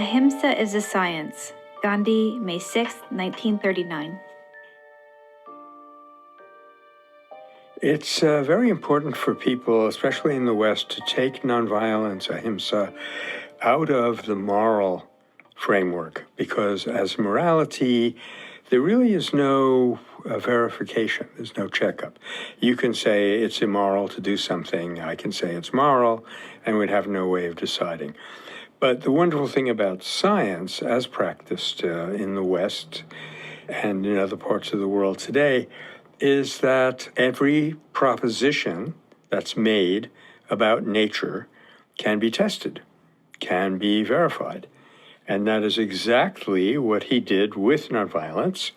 Ahimsa is a science. Gandhi, May 6, 1939. It's very important for people, especially in the West, to take nonviolence, ahimsa, out of the moral framework, because as morality, there really is no verification. There's no checkup. You can say it's immoral to do something. I can say it's moral, and we'd have no way of deciding. But the wonderful thing about science, as practiced in the West and in other parts of the world today, is that every proposition that's made about nature can be tested, can be verified. And that is exactly what he did with nonviolence.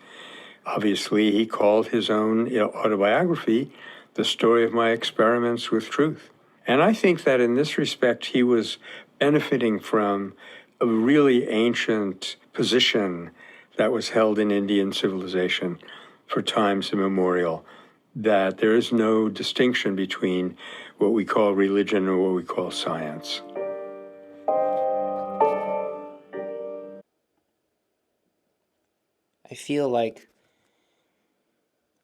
Obviously, he called his own autobiography The Story of My Experiments with Truth. And I think that in this respect, he was benefiting from a really ancient position that was held in Indian civilization for times immemorial, that there is no distinction between what we call religion or what we call science. I feel like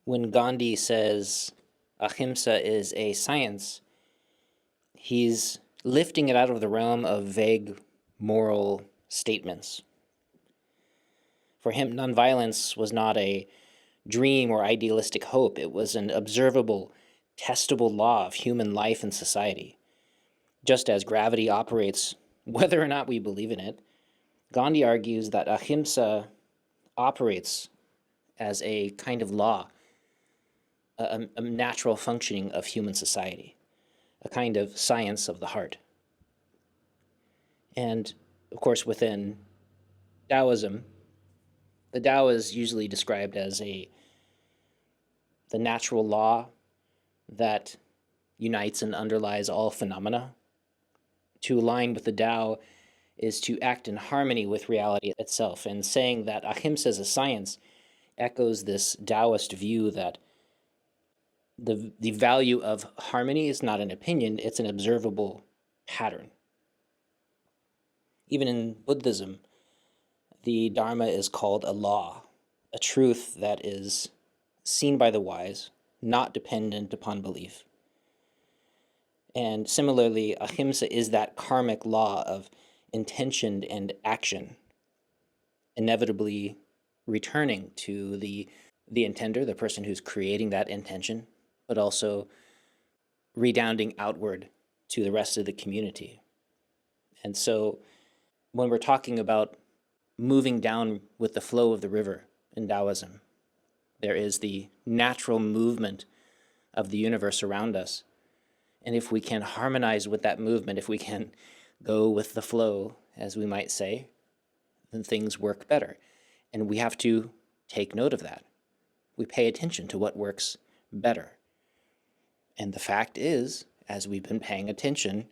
when Gandhi says ahimsa is a science, he's lifting it out of the realm of vague moral statements. For him, nonviolence was not a dream or idealistic hope. It was an observable, testable law of human life and society. Just as gravity operates whether or not we believe in it, Gandhi argues that ahimsa operates as a kind of law, a natural functioning of human society, a kind of science of the heart. And, of course, within Taoism, the Tao is usually described as the natural law that unites and underlies all phenomena. To align with the Tao is to act in harmony with reality itself. And saying that ahimsa is a science echoes this Taoist view that the value of harmony is not an opinion, it's an observable pattern. Even in Buddhism, the Dharma is called a law, a truth that is seen by the wise, not dependent upon belief. And similarly, ahimsa is that karmic law of intention and action, inevitably returning to the intender, the person who's creating that intention, but also redounding outward to the rest of the community. And so when we're talking about moving down with the flow of the river in Taoism, there is the natural movement of the universe around us. And if we can harmonize with that movement, if we can go with the flow, as we might say, then things work better. And we have to take note of that. We pay attention to what works better. And the fact is, as we've been paying attention,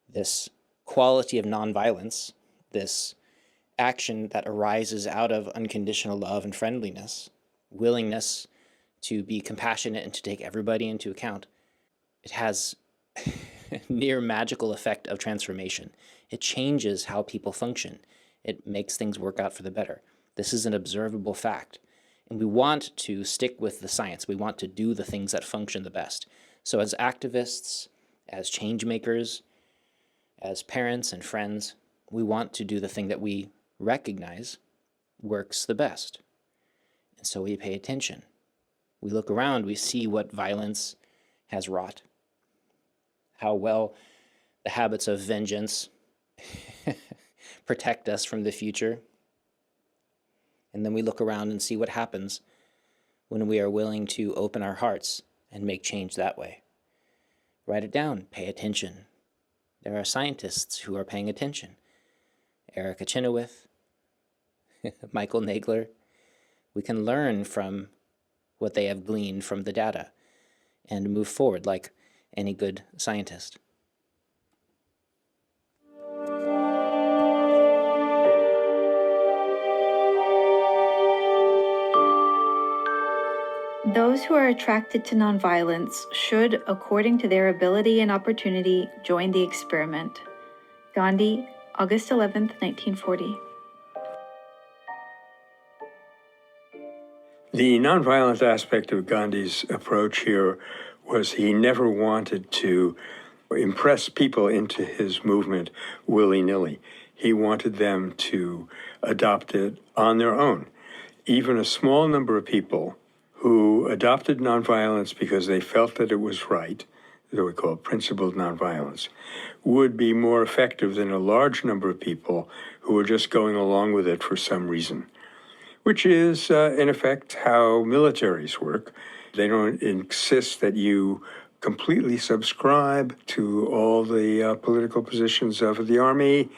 this quality of nonviolence, this action that arises out of unconditional love and friendliness, willingness to be compassionate and to take everybody into account, it has near magical effect of transformation. It changes how people function. It makes things work out for the better. This is an observable fact. And we want to stick with the science. We want to do the things that function the best. So as activists, as change makers, as parents and friends, we want to do the thing that we recognize works the best. And so we pay attention. We look around, we see what violence has wrought, how well the habits of vengeance protect us from the future. And then we look around and see what happens when we are willing to open our hearts and make change that way. Write it down, pay attention. There are scientists who are paying attention. Erica Chenoweth, Michael Nagler. We can learn from what they have gleaned from the data and move forward like any good scientist. Those who are attracted to nonviolence should, according to their ability and opportunity, join the experiment. Gandhi, August 11th, 1940. The nonviolent aspect of Gandhi's approach here was he never wanted to impress people into his movement willy-nilly. He wanted them to adopt it on their own. Even a small number of people who adopted nonviolence because they felt that it was right, that we call principled nonviolence, would be more effective than a large number of people who were just going along with it for some reason, which is, in effect, how militaries work. They don't insist that you completely subscribe to all the political positions of the army.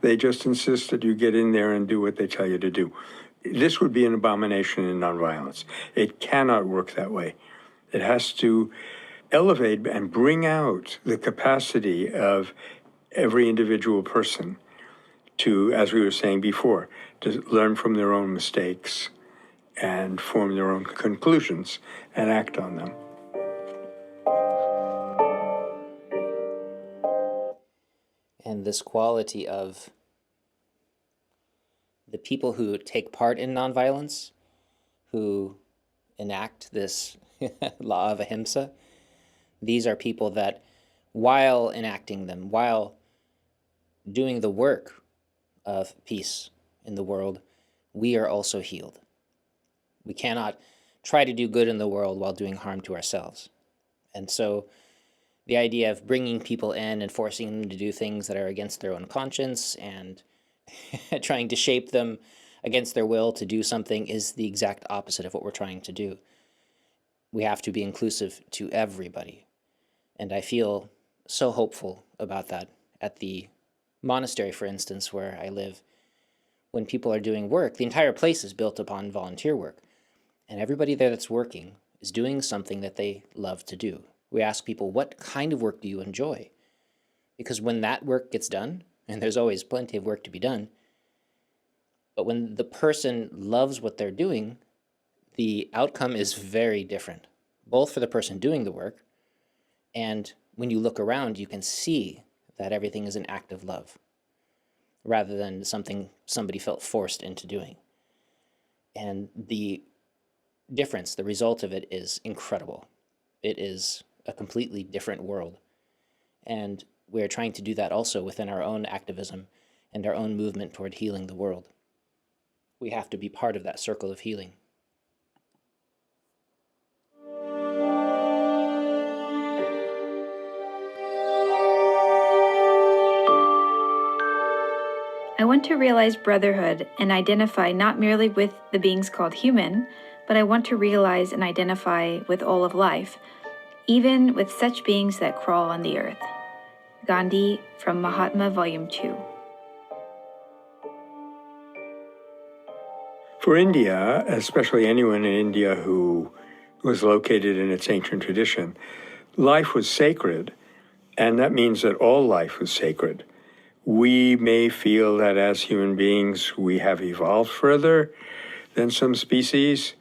They just insist that you get in there and do what they tell you to do. This would be an abomination in nonviolence. It cannot work that way. It has to elevate and bring out the capacity of every individual person to, as we were saying before, to learn from their own mistakes and form their own conclusions and act on them. And this quality of the people who take part in nonviolence, who enact this law of ahimsa, these are people that, while enacting them, while doing the work of peace in the world, we are also healed. We cannot try to do good in the world while doing harm to ourselves. And so the idea of bringing people in and forcing them to do things that are against their own conscience and trying to shape them against their will to do something is the exact opposite of what we're trying to do. We have to be inclusive to everybody. And I feel so hopeful about that. At the monastery, for instance, where I live, when people are doing work, the entire place is built upon volunteer work. And everybody there that's working is doing something that they love to do. We ask people, what kind of work do you enjoy? Because when that work gets done, and there's always plenty of work to be done, but when the person loves what they're doing, the outcome is very different, both for the person doing the work, and when you look around, you can see that everything is an act of love, rather than something somebody felt forced into doing. And the difference, the result of it is incredible. It is a completely different world. And we're trying to do that also within our own activism and our own movement toward healing the world. We have to be part of that circle of healing. I want to realize brotherhood and identify not merely with the beings called human, but I want to realize and identify with all of life, even with such beings that crawl on the earth. Gandhi from Mahatma, Volume 2. For India, especially anyone in India who was located in its ancient tradition, life was sacred, and that means that all life was sacred. We may feel that as human beings we have evolved further than some species,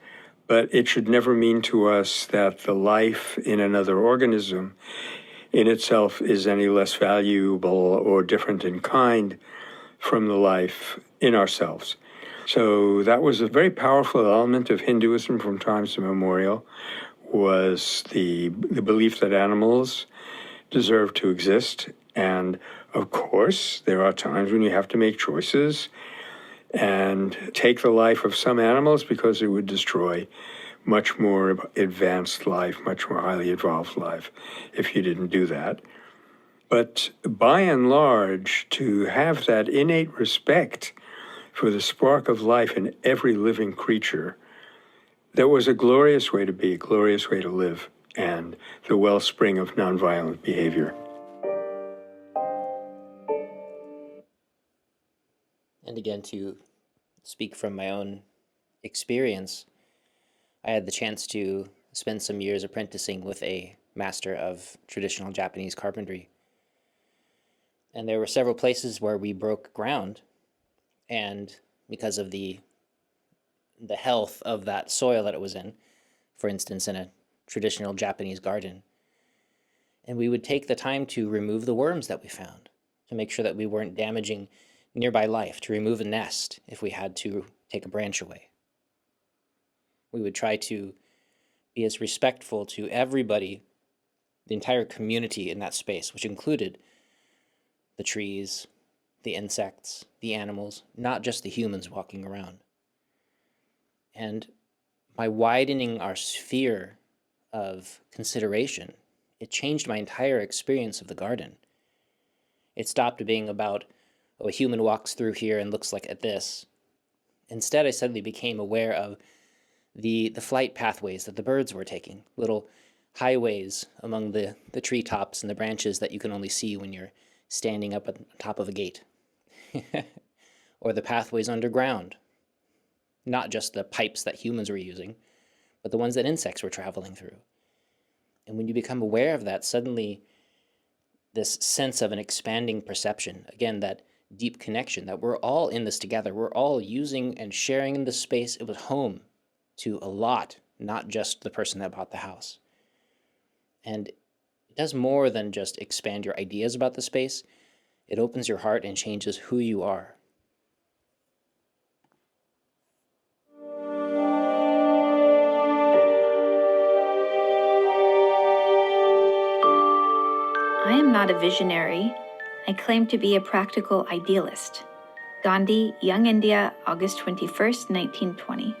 but it should never mean to us that the life in another organism in itself is any less valuable or different in kind from the life in ourselves. So that was a very powerful element of Hinduism from times immemorial, was the belief that animals deserve to exist. And of course, there are times when you have to make choices and take the life of some animals because it would destroy much more advanced life, much more highly evolved life if you didn't do that. But by and large, to have that innate respect for the spark of life in every living creature, that was a glorious way to be, a glorious way to live, and the wellspring of nonviolent behavior. And again, to speak from my own experience, I had the chance to spend some years apprenticing with a master of traditional Japanese carpentry. And there were several places where we broke ground, and because of the health of that soil that it was in, for instance, in a traditional Japanese garden, and we would take the time to remove the worms that we found, to make sure that we weren't damaging nearby life, to remove a nest if we had to take a branch away. We would try to be as respectful to everybody, the entire community in that space, which included the trees, the insects, the animals, not just the humans walking around. And by widening our sphere of consideration, it changed my entire experience of the garden. It stopped being about, oh, a human walks through here and looks like at this. Instead, I suddenly became aware of the flight pathways that the birds were taking, little highways among the treetops and the branches that you can only see when you're standing up at the top of a gate. Or the pathways underground, not just the pipes that humans were using, but the ones that insects were traveling through. And when you become aware of that, suddenly this sense of an expanding perception, again, that deep connection, that we're all in this together, we're all using and sharing in this space. It was home to a lot, not just the person that bought the house. And it does more than just expand your ideas about the space. It opens your heart and changes who you are. I am not a visionary. I claim to be a practical idealist. Gandhi, Young India, August 21st, 1920.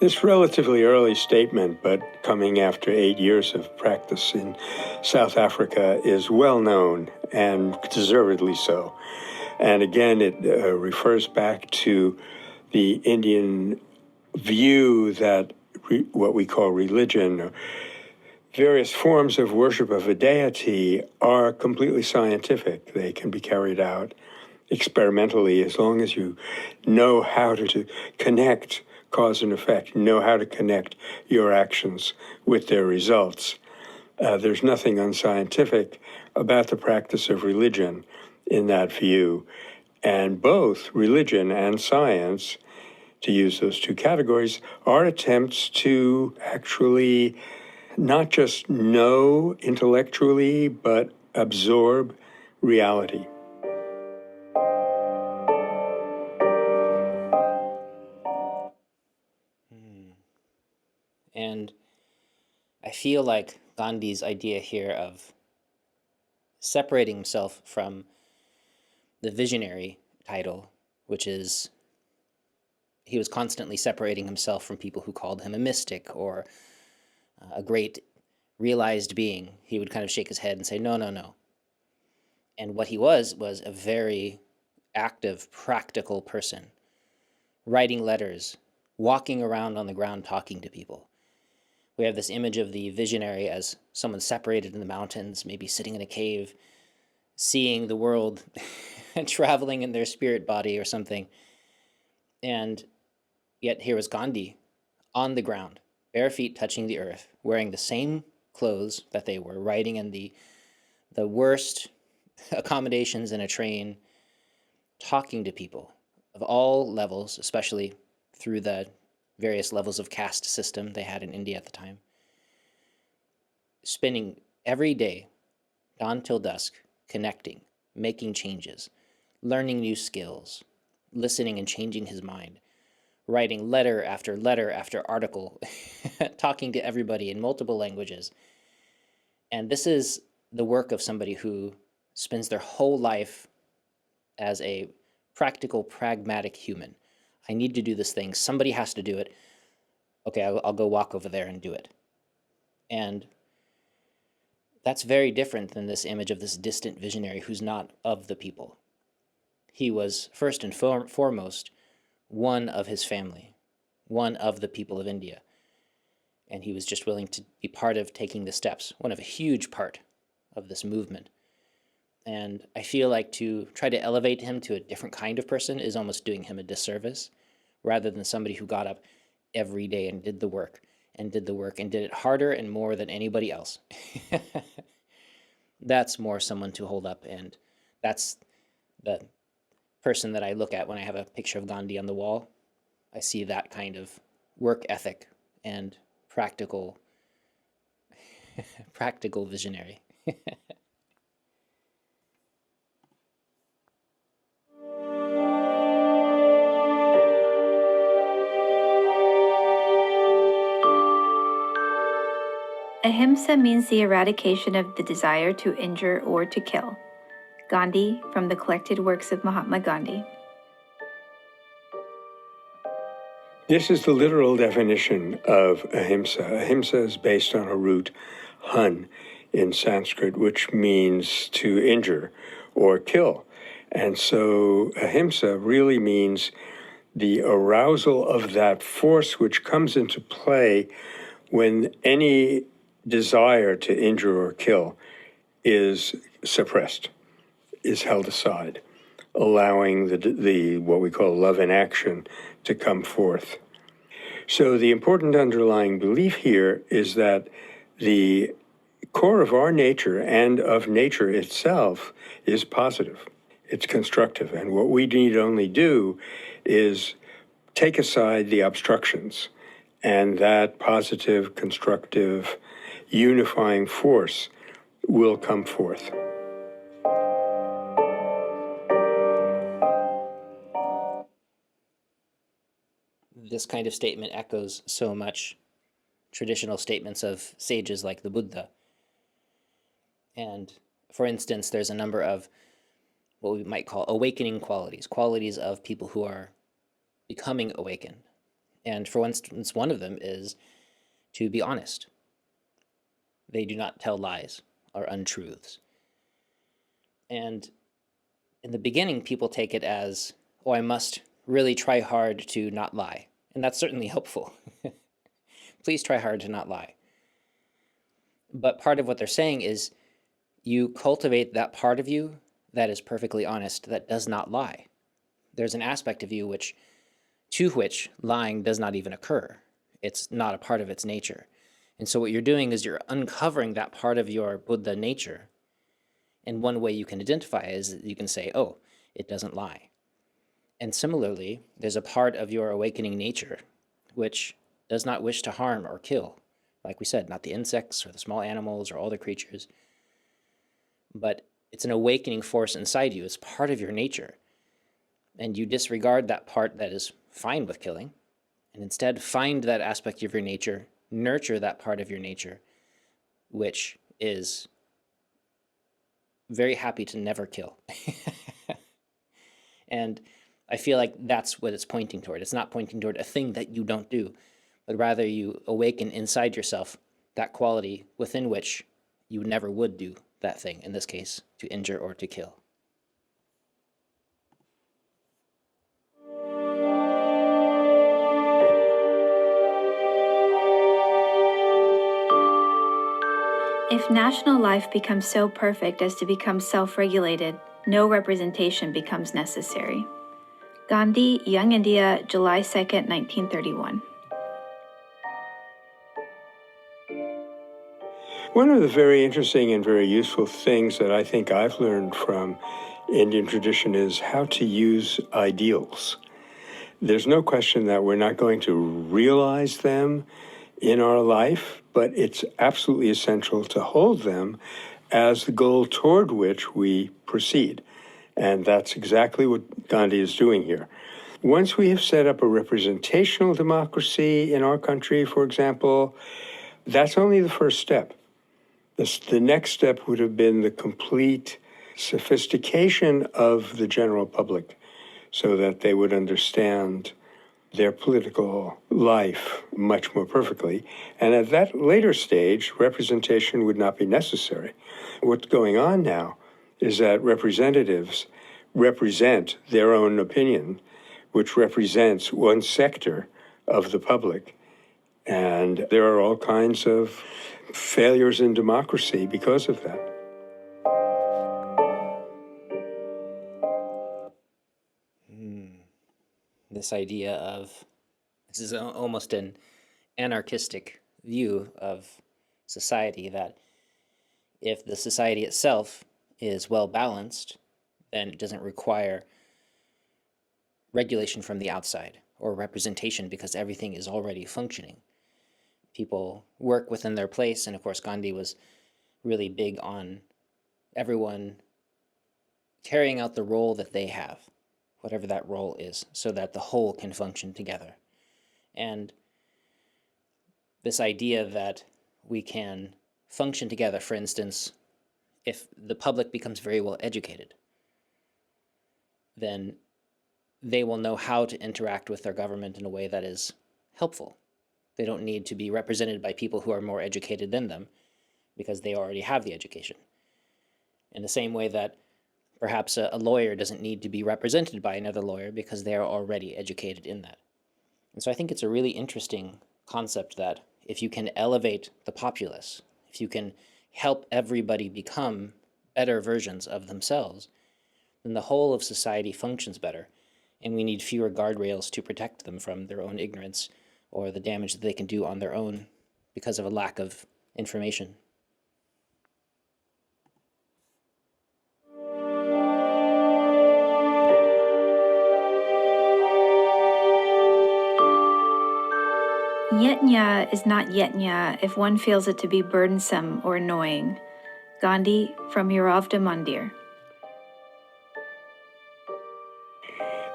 This relatively early statement, but coming after 8 years of practice in South Africa, is well known and deservedly so. And again, it refers back to the Indian view that what we call religion, or various forms of worship of a deity, are completely scientific. They can be carried out experimentally as long as you know how to connect cause and effect, know how to connect your actions with their results. There's nothing unscientific about the practice of religion in that view. And both religion and science, to use those two categories, are attempts to actually not just know intellectually, but absorb reality. And I feel like Gandhi's idea here of separating himself from the visionary title, which is he was constantly separating himself from people who called him a mystic or a great realized being. He would kind of shake his head and say, no, no, no. And what he was a very active, practical person, writing letters, walking around on the ground, talking to people. We have this image of the visionary as someone separated in the mountains, maybe sitting in a cave, seeing the world, traveling in their spirit body or something. And yet here was Gandhi on the ground, bare feet touching the earth, wearing the same clothes that they were, riding in the worst accommodations in a train, talking to people of all levels, especially through the various levels of caste system they had in India at the time, spending every day, dawn till dusk, connecting, making changes, learning new skills, listening and changing his mind, writing letter after article, talking to everybody in multiple languages. And this is the work of somebody who spends their whole life as a practical, pragmatic human. I need to do this thing. Somebody has to do it. Okay, I'll go walk over there and do it. And that's very different than this image of this distant visionary who's not of the people. He was first and foremost one of his family, one of the people of India. And he was just willing to be part of taking the steps, one of a huge part of this movement. And I feel like to try to elevate him to a different kind of person is almost doing him a disservice, rather than somebody who got up every day and did the work and did it harder and more than anybody else. That's more someone to hold up, and that's the person that I look at when I have a picture of Gandhi on the wall. I see that kind of work ethic and practical visionary. Ahimsa means the eradication of the desire to injure or to kill. Gandhi, from the collected works of Mahatma Gandhi. This is the literal definition of ahimsa. Ahimsa is based on a root, hun, in Sanskrit, which means to injure or kill. And so ahimsa really means the arousal of that force which comes into play when any desire to injure or kill is suppressed, is held aside, allowing the what we call love in action to come forth. So the important underlying belief here is that the core of our nature and of nature itself is positive. It's constructive. And what we need only do is take aside the obstructions, and that positive, constructive, unifying force will come forth. This kind of statement echoes so much traditional statements of sages like the Buddha. And for instance, there's a number of what we might call awakening qualities, qualities of people who are becoming awakened. And for instance, one of them is to be honest. They do not tell lies or untruths. And in the beginning, people take it as, oh, I must really try hard to not lie. And that's certainly helpful. Please try hard to not lie. But part of what they're saying is you cultivate that part of you that is perfectly honest, that does not lie. There's an aspect of you to which lying does not even occur. It's not a part of its nature. And so what you're doing is you're uncovering that part of your Buddha nature. And one way you can identify is that you can say, oh, it doesn't lie. And similarly, there's a part of your awakening nature which does not wish to harm or kill. Like we said, not the insects or the small animals or all the creatures. But it's an awakening force inside you. It's part of your nature. And you disregard that part that is fine with killing, and instead find that aspect of your nature, nurture that part of your nature, which is very happy to never kill. And I feel like that's what it's pointing toward. It's not pointing toward a thing that you don't do, but rather you awaken inside yourself that quality within which you never would do that thing, in this case, to injure or to kill. If national life becomes so perfect as to become self-regulated, no representation becomes necessary. Gandhi, Young India, July 2nd, 1931. One of the very interesting and very useful things that I think I've learned from Indian tradition is how to use ideals. There's no question that we're not going to realize them in our life, but it's absolutely essential to hold them as the goal toward which we proceed. And that's exactly what Gandhi is doing here. Once we have set up a representational democracy in our country, for example, that's only the first step. The next step would have been the complete sophistication of the general public so that they would understand their political life much more perfectly. And at that later stage, representation would not be necessary. What's going on now is that representatives represent their own opinion, which represents one sector of the public. And there are all kinds of failures in democracy because of that. This idea of, this is almost an anarchistic view of society, that if the society itself is well balanced, then it doesn't require regulation from the outside or representation because everything is already functioning. People work within their place, and of course Gandhi was really big on everyone carrying out the role that they have, whatever that role is, so that the whole can function together. And this idea that we can function together. For instance, if the public becomes very well educated, then they will know how to interact with their government in a way that is helpful. They don't need to be represented by people who are more educated than them because they already have the education. In the same way that perhaps a lawyer doesn't need to be represented by another lawyer because they are already educated in that. And so I think it's a really interesting concept that if you can elevate the populace, if you can help everybody become better versions of themselves, then the whole of society functions better, and we need fewer guardrails to protect them from their own ignorance or the damage that they can do on their own because of a lack of information. Yetnya is not yetnya if one feels it to be burdensome or annoying. Gandhi from Yuravda Mandir.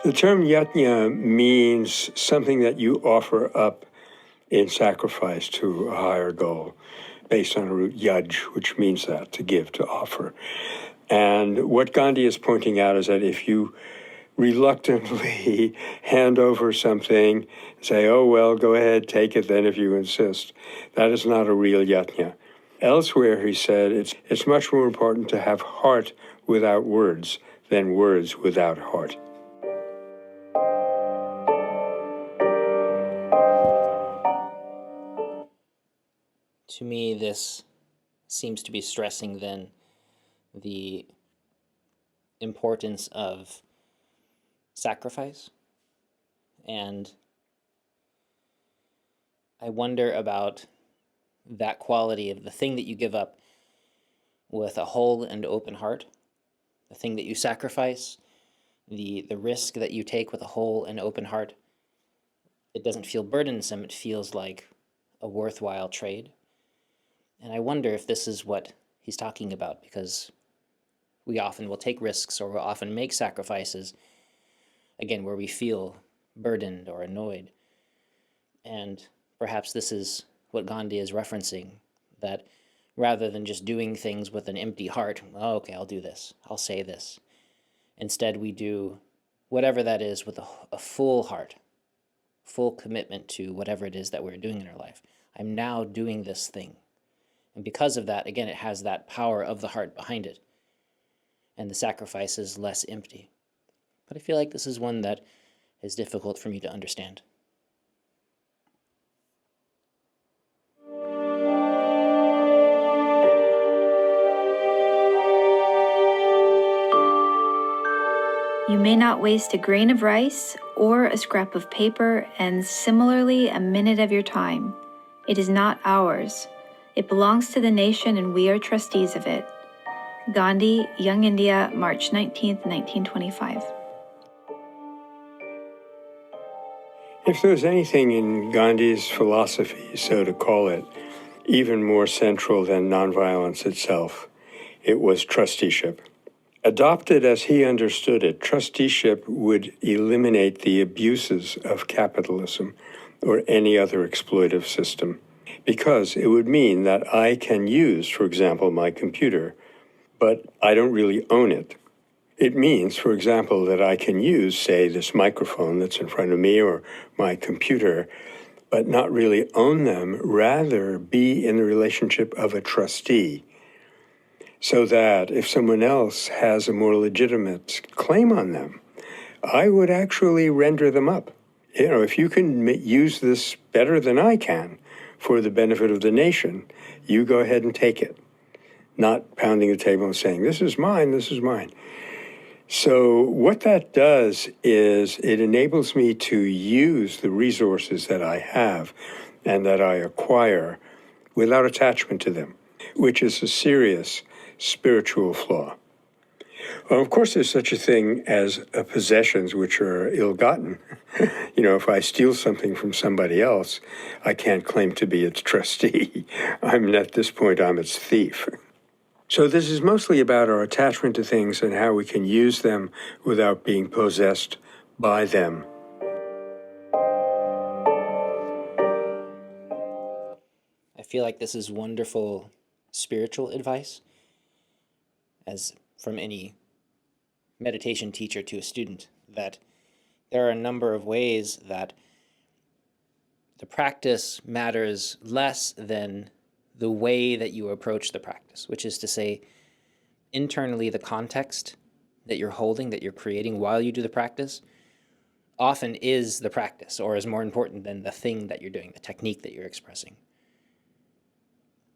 The term yatnya means something that you offer up in sacrifice to a higher goal, based on a root yaj, which means that, to give, to offer. And what Gandhi is pointing out is that if you reluctantly hand over something, say, oh, well, go ahead, take it then if you insist, that is not a real yatnya. Elsewhere, he said, it's much more important to have heart without words than words without heart. To me, this seems to be stressing then the importance of sacrifice. And I wonder about that quality of the thing that you give up with a whole and open heart, the thing that you sacrifice, the risk that you take with a whole and open heart. It doesn't feel burdensome, it feels like a worthwhile trade. And I wonder if this is what he's talking about, because we often will take risks or we'll often make sacrifices, again, where we feel burdened or annoyed. And perhaps this is what Gandhi is referencing, that rather than just doing things with an empty heart, oh, okay, I'll do this, I'll say this. Instead, we do whatever that is with a full heart, full commitment to whatever it is that we're doing in our life. I'm now doing this thing. And because of that, again, it has that power of the heart behind it. And the sacrifice is less empty. But I feel like this is one that is difficult for me to understand. You may not waste a grain of rice or a scrap of paper, and similarly a minute of your time. It is not ours. It belongs to the nation, and we are trustees of it. Gandhi, Young India, March 19th, 1925. If there's anything in Gandhi's philosophy, so to call it, even more central than nonviolence itself, it was trusteeship. Adopted as he understood it, trusteeship would eliminate the abuses of capitalism or any other exploitive system, because it would mean that I can use, for example, my computer, but I don't really own it. It means, for example, that I can use, say, this microphone that's in front of me or my computer, but not really own them, rather be in the relationship of a trustee, so that if someone else has a more legitimate claim on them, I would actually render them up. You know, if you can use this better than I can for the benefit of the nation, you go ahead and take it, not pounding the table and saying, this is mine, this is mine. So what that does is it enables me to use the resources that I have and that I acquire without attachment to them, which is a serious spiritual flaw. Well, of course, there's such a thing as possessions which are ill-gotten. You know, if I steal something from somebody else, I can't claim to be its trustee. At this point, I'm its thief. So this is mostly about our attachment to things and how we can use them without being possessed by them. I feel like this is wonderful spiritual advice, as from any meditation teacher to a student, that there are a number of ways that the practice matters less than the way that you approach the practice, which is to say, internally, the context that you're holding, that you're creating while you do the practice, often is the practice, or is more important than the thing that you're doing, the technique that you're expressing.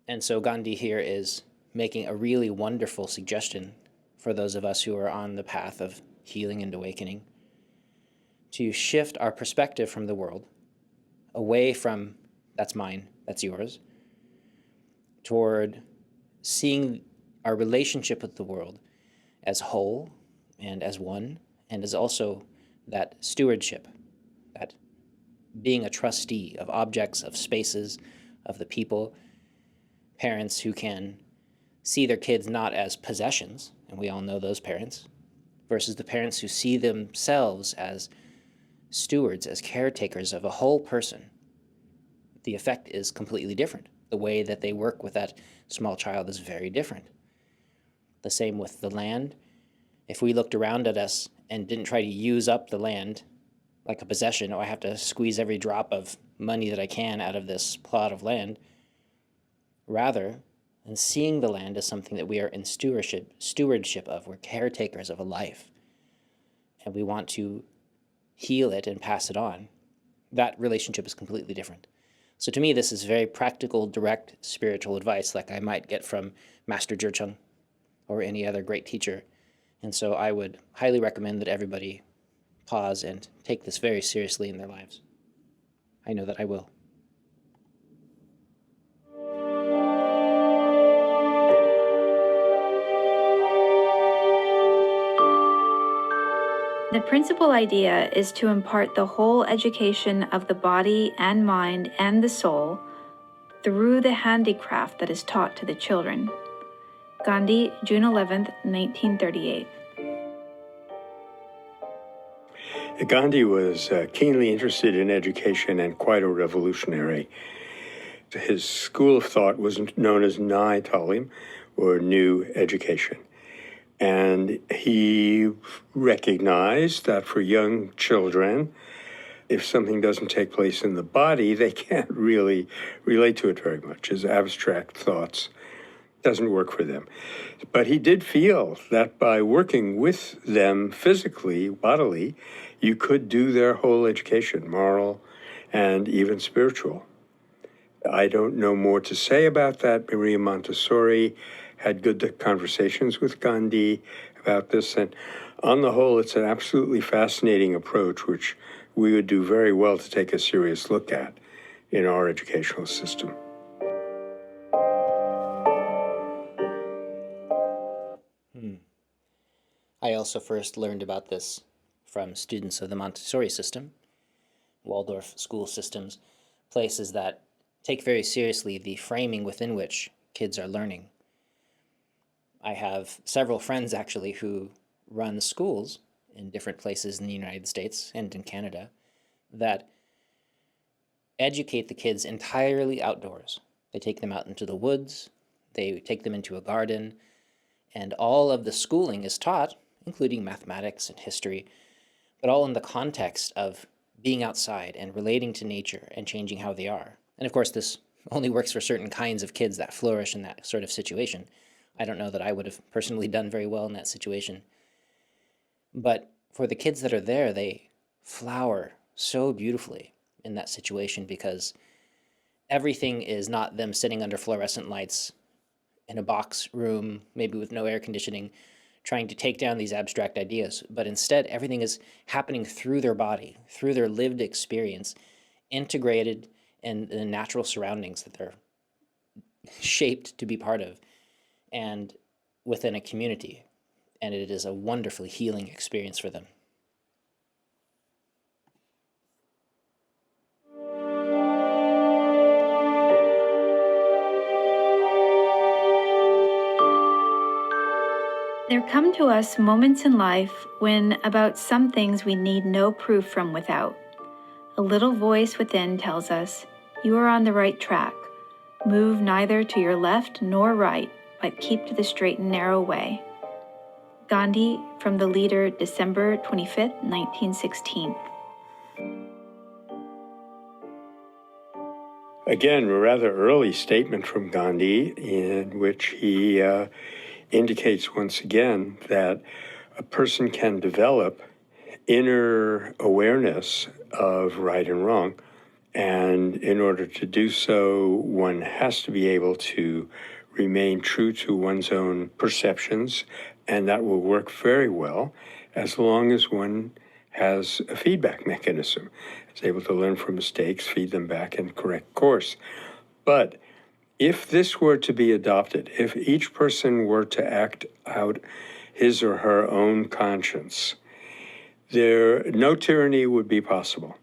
And so Gandhi here is making a really wonderful suggestion for those of us who are on the path of healing and awakening, to shift our perspective from the world, away from that's mine, that's yours, toward seeing our relationship with the world as whole and as one, and as also that stewardship, that being a trustee of objects, of spaces, of the people, parents who can see their kids not as possessions, and we all know those parents, versus the parents who see themselves as stewards, as caretakers of a whole person. The effect is completely different. The way that they work with that small child is very different. The same with the land. If we looked around at us and didn't try to use up the land like a possession, I have to squeeze every drop of money that I can out of this plot of land, rather than seeing the land as something that we are in stewardship of, we're caretakers of a life, and we want to heal it and pass it on, that relationship is completely different. So to me, this is very practical, direct spiritual advice like I might get from Master Jurchung or any other great teacher. And so I would highly recommend that everybody pause and take this very seriously in their lives. I know that I will. The principal idea is to impart the whole education of the body and mind and the soul through the handicraft that is taught to the children. Gandhi, June 11th, 1938. Gandhi was keenly interested in education and quite a revolutionary. His school of thought was known as Nai Talim, or New Education. And he recognized that for young children, if something doesn't take place in the body, they can't really relate to it very much. His abstract thoughts doesn't work for them. But he did feel that by working with them physically, bodily, you could do their whole education, moral and even spiritual. I don't know more to say about that. Maria Montessori had good conversations with Gandhi about this. And on the whole, it's an absolutely fascinating approach, which we would do very well to take a serious look at in our educational system. I also first learned about this from students of the Montessori system, Waldorf school systems, places that take very seriously the framing within which kids are learning. I have several friends actually who run schools in different places in the United States and in Canada that educate the kids entirely outdoors. They take them out into the woods, they take them into a garden, and all of the schooling is taught, including mathematics and history, but all in the context of being outside and relating to nature and changing how they are. And of course, this only works for certain kinds of kids that flourish in that sort of situation. I don't know that I would have personally done very well in that situation. But for the kids that are there, they flower so beautifully in that situation because everything is not them sitting under fluorescent lights in a box room, maybe with no air conditioning, trying to take down these abstract ideas. But instead, everything is happening through their body, through their lived experience, integrated in the natural surroundings that they're shaped to be part of, and within a community. And it is a wonderfully healing experience for them. There come to us moments in life when about some things we need no proof from without. A little voice within tells us, "You are on the right track. Move neither to your left nor right, but keep to the straight and narrow way. Gandhi, from the Leader, December 25th, 1916. Again, a rather early statement from Gandhi in which he indicates once again that a person can develop inner awareness of right and wrong. And in order to do so, one has to be able to remain true to one's own perceptions, and that will work very well as long as one has a feedback mechanism. Is able to learn from mistakes, feed them back, and correct course. But if this were to be adopted, if each person were to act out his or her own conscience, no tyranny would be possible.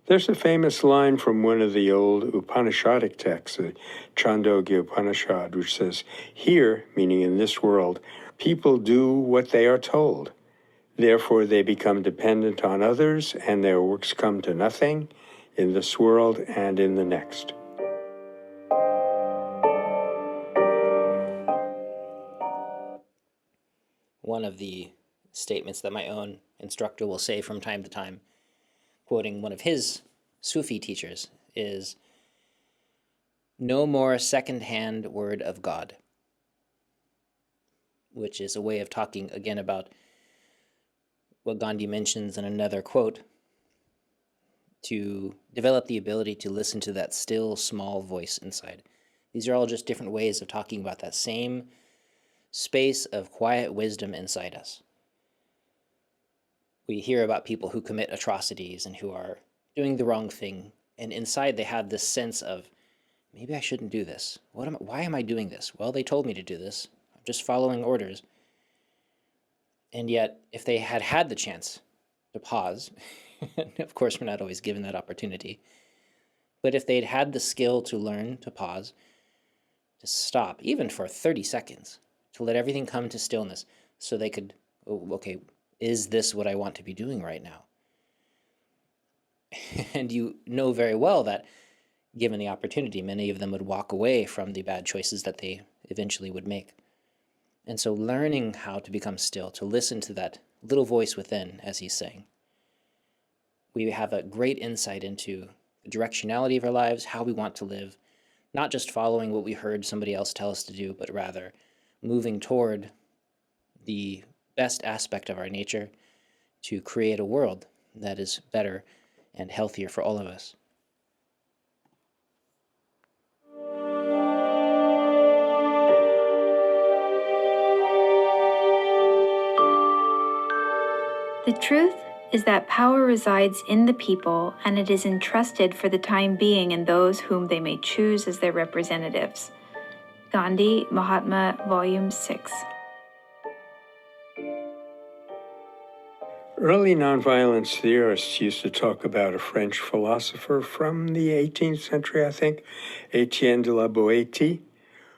There's a famous line from one of the old Upanishadic texts, the Chandogya Upanishad, which says, "Here," meaning in this world, "people do what they are told. Therefore they become dependent on others, and their works come to nothing in this world and in the next." One of the statements that my own instructor will say from time to time, quoting one of his Sufi teachers, is, "No more second-hand word of God," which is a way of talking again about what Gandhi mentions in another quote, to develop the ability to listen to that still, small voice inside. These are all just different ways of talking about that same space of quiet wisdom inside us. We hear about people who commit atrocities and who are doing the wrong thing, and inside they have this sense of, maybe I shouldn't do this. Why am I doing this? Well, they told me to do this. I'm just following orders. And yet, if they had had the chance to pause, of course we're not always given that opportunity, but if they'd had the skill to learn to pause, to stop, even for 30 seconds, to let everything come to stillness, so they could, okay, is this what I want to be doing right now? And you know very well that, given the opportunity, many of them would walk away from the bad choices that they eventually would make. And so learning how to become still, to listen to that little voice within, as he's saying, we have a great insight into the directionality of our lives, how we want to live, not just following what we heard somebody else tell us to do, but rather moving toward the best aspect of our nature to create a world that is better and healthier for all of us. The truth is that power resides in the people, and it is entrusted for the time being in those whom they may choose as their representatives. Gandhi, Mahatma, Volume 6. Early nonviolence theorists used to talk about a French philosopher from the 18th century, I think, Etienne de la Boétie,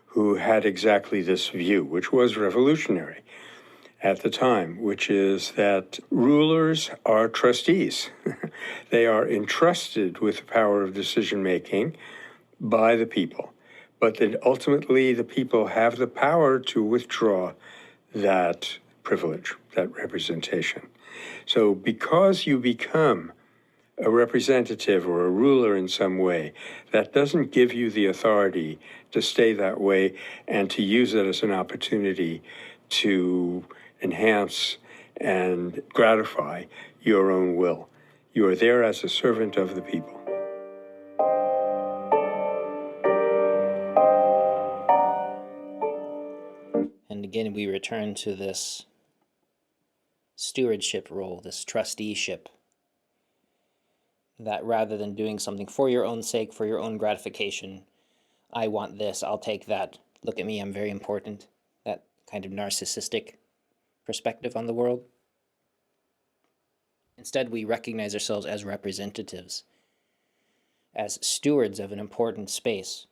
who had exactly this view, which was revolutionary at the time, which is that rulers are trustees. They are entrusted with the power of decision-making by the people, but that ultimately the people have the power to withdraw that privilege, that representation. So because you become a representative or a ruler in some way, that doesn't give you the authority to stay that way and to use it as an opportunity to enhance and gratify your own will. You are there as a servant of the people. And again, we return to this stewardship role, this trusteeship, that rather than doing something for your own sake, for your own gratification, I want this, I'll take that, look at me, I'm very important, that kind of narcissistic perspective on the world. Instead, we recognize ourselves as representatives, as stewards of an important space,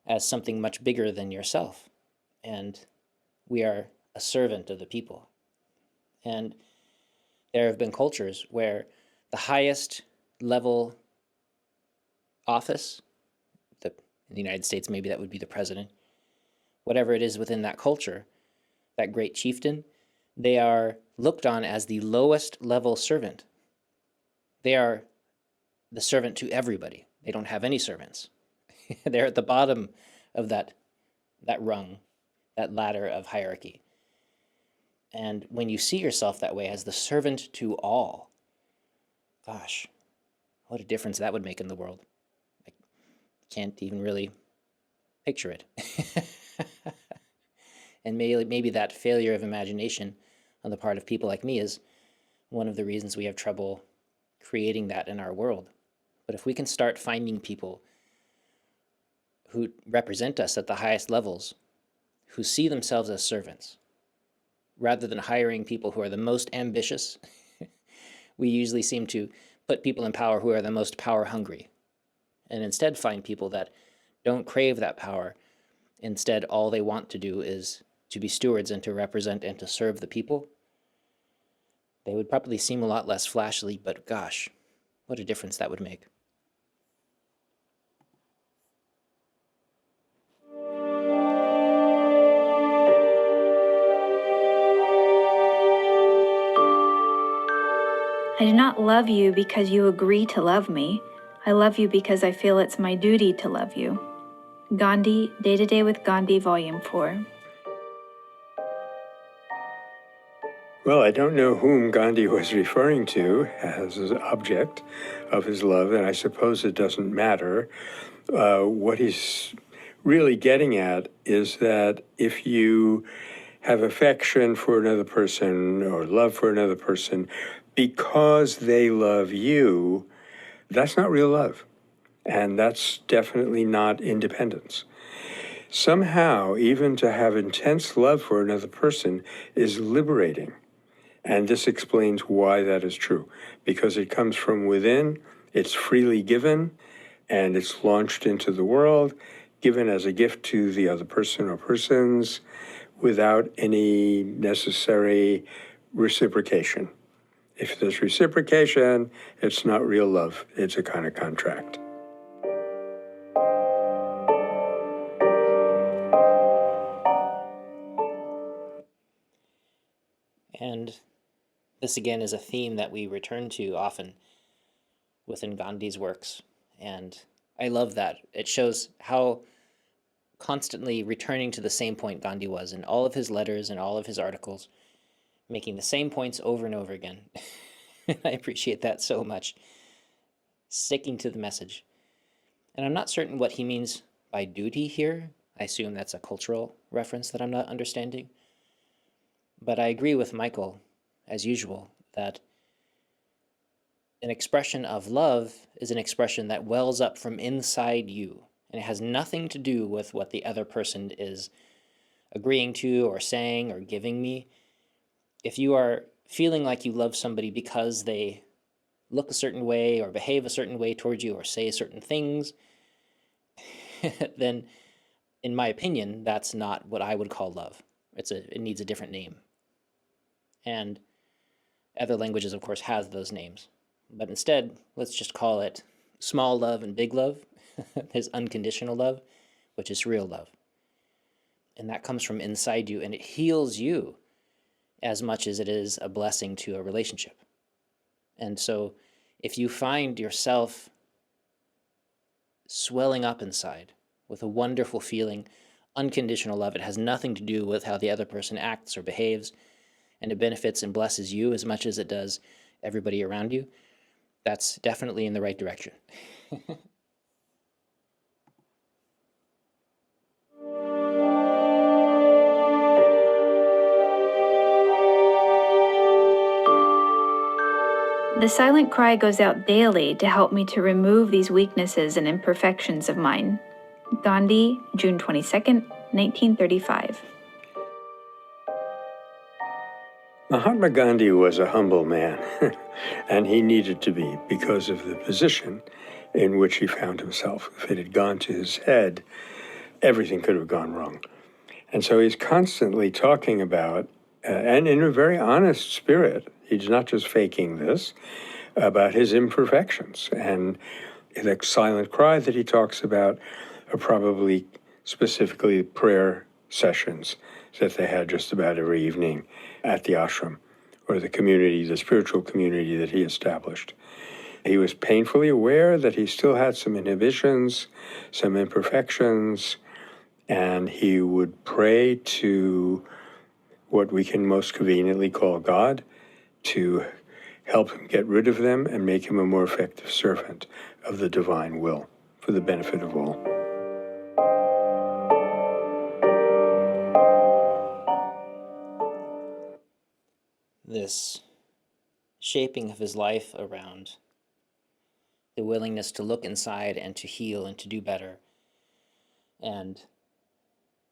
as something much bigger than yourself. And we are a servant of the people. And there have been cultures where the highest level office, In the United States, maybe that would be the president. Whatever it is within that culture, that great chieftain, they are looked on as the lowest level servant. They are the servant to everybody. They don't have any servants. They're at the bottom of that rung, that ladder of hierarchy. And when you see yourself that way as the servant to all, gosh, what a difference that would make in the world. I can't even really picture it. And maybe that failure of imagination on the part of people like me is one of the reasons we have trouble creating that in our world. But if we can start finding people who represent us at the highest levels, who see themselves as servants, rather than hiring people who are the most ambitious, we usually seem to put people in power who are the most power hungry, and instead find people that don't crave that power. Instead, all they want to do is to be stewards and to represent and to serve the people. They would probably seem a lot less flashy, but gosh, what a difference that would make. I do not love you because you agree to love me. I love you because I feel it's my duty to love you. Gandhi, Day to Day with Gandhi, Volume 4. Well, I don't know whom Gandhi was referring to as an object of his love, and I suppose it doesn't matter. What he's really getting at is that if you have affection for another person or love for another person because they love you, that's not real love. And that's definitely not independence. Somehow, even to have intense love for another person is liberating. And this explains why that is true. Because it comes from within, it's freely given, and it's launched into the world, given as a gift to the other person or persons, without any necessary reciprocation. If there's reciprocation, it's not real love. It's a kind of contract. And this again is a theme that we return to often within Gandhi's works. And I love that. It shows how constantly returning to the same point Gandhi was in all of his letters and all of his articles, making the same points over and over again. I appreciate that so much. Sticking to the message. And I'm not certain what he means by duty here. I assume that's a cultural reference that I'm not understanding. But I agree with Michael, as usual, that an expression of love is an expression that wells up from inside you, and it has nothing to do with what the other person is agreeing to or saying or giving me. If you are feeling like you love somebody because they look a certain way or behave a certain way towards you or say certain things, then, in my opinion, that's not what I would call love. It needs a different name. And other languages, of course, have those names. But instead, let's just call it small love and big love. There's unconditional love, which is real love. And that comes from inside you, and it heals you as much as it is a blessing to a relationship. And so if you find yourself swelling up inside with a wonderful feeling, unconditional love, it has nothing to do with how the other person acts or behaves, and it benefits and blesses you as much as it does everybody around you, that's definitely in the right direction. The silent cry goes out daily to help me to remove these weaknesses and imperfections of mine. Gandhi, June 22nd, 1935. Mahatma Gandhi was a humble man, and he needed to be because of the position in which he found himself. If it had gone to his head, everything could have gone wrong. And so he's constantly talking about, and in a very honest spirit, he's not just faking this, about his imperfections. And the silent cry that he talks about are probably specifically prayer sessions that they had just about every evening at the ashram or the community, the spiritual community that he established. He was painfully aware that he still had some inhibitions, some imperfections, and he would pray to what we can most conveniently call God to help him get rid of them and make him a more effective servant of the divine will for the benefit of all. This shaping of his life around the willingness to look inside and to heal and to do better, and